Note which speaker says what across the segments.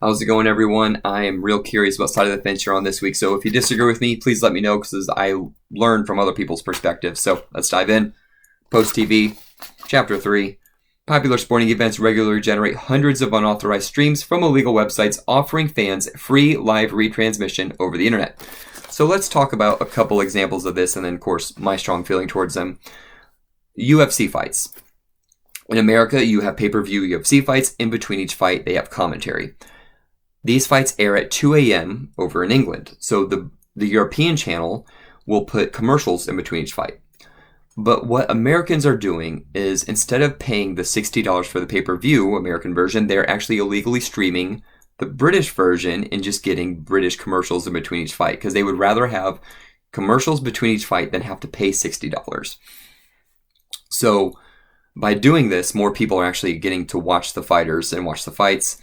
Speaker 1: How's it going, everyone? I am real curious what side of the fence you're on this week. So if you disagree with me, please let me know because I learn from other people's perspectives. So let's dive in. Post TV, Chapter 3. Popular sporting events regularly generate hundreds of unauthorized streams from illegal websites offering fans free live retransmission over the internet. So let's talk about a couple examples of this and then, of course, my strong feeling towards them. UFC fights. In America, you have pay-per-view UFC fights. In between each fight, they have commentary. These fights air at 2 a.m. over in England. So the European channel will put commercials in between each fight. But what Americans are doing is instead of paying the $60 for the pay-per-view American version, they're actually illegally streaming the British version and just getting British commercials in between each fight because they would rather have commercials between each fight than have to pay $60. So by doing this, more people are actually getting to watch the fighters and watch the fights.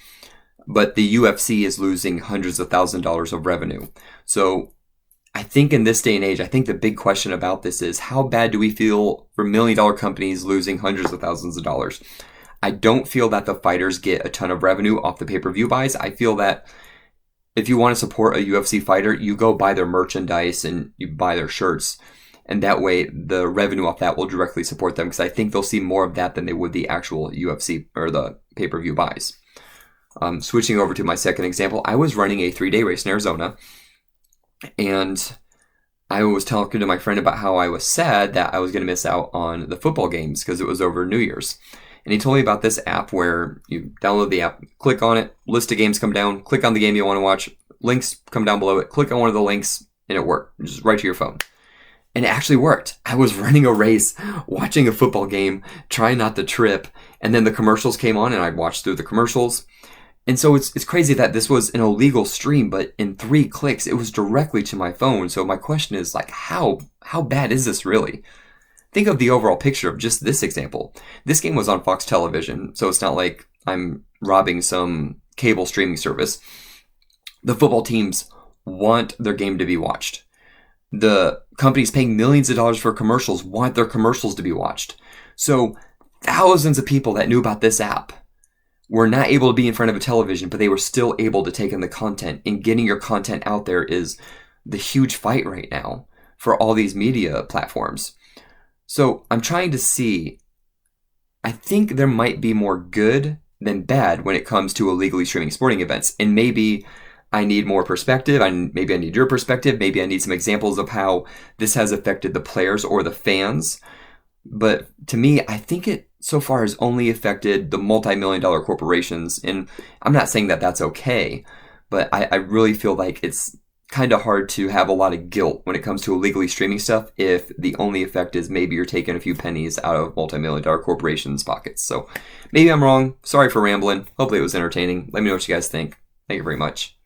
Speaker 1: But the UFC is losing hundreds of thousands of dollars of revenue. So I think in this day and age, I think the big question about this is how bad do we feel for $1 million companies losing hundreds of thousands of dollars? I don't feel that the fighters get a ton of revenue off the pay-per-view buys. I feel that if you want to support a UFC fighter, you go buy their merchandise and you buy their shirts. And that way, the revenue off that will directly support them because I think they'll see more of that than they would the actual UFC or the pay-per-view buys. Switching over to my second example, I was running a 3-day race in Arizona, and I was talking to my friend about how I was sad that I was going to miss out on the football games because it was over New Year's. And he told me about this app where you download the app, click on it, list of games come down, click on the game you want to watch, links come down below it, click on one of the links, and it worked, just right to your phone. And it actually worked. I was running a race, watching a football game, trying not to trip, and then the commercials came on and I watched through the commercials. And so it's crazy that this was an illegal stream, but in 3 clicks, it was directly to my phone. So my question is like, how bad is this really? Think of the overall picture of just this example. This game was on Fox Television, so it's not like I'm robbing some cable streaming service. The football teams want their game to be watched. The companies paying millions of dollars for commercials want their commercials to be watched. So thousands of people that knew about this app were not able to be in front of a television, but they were still able to take in the content. And getting your content out there is the huge fight right now for all these media platforms. So I'm trying to see, I think there might be more good than bad when it comes to illegally streaming sporting events. And maybe I need more perspective. Maybe I need your perspective. Maybe I need some examples of how this has affected the players or the fans. But to me, I think it so far has only affected the multi-million-dollar corporations. And I'm not saying that that's okay, but I really feel like it's kind of hard to have a lot of guilt when it comes to illegally streaming stuff if the only effect is maybe you're taking a few pennies out of multi-million-dollar corporations' pockets. So maybe I'm wrong. Sorry for rambling. Hopefully it was entertaining. Let me know what you guys think. Thank you very much.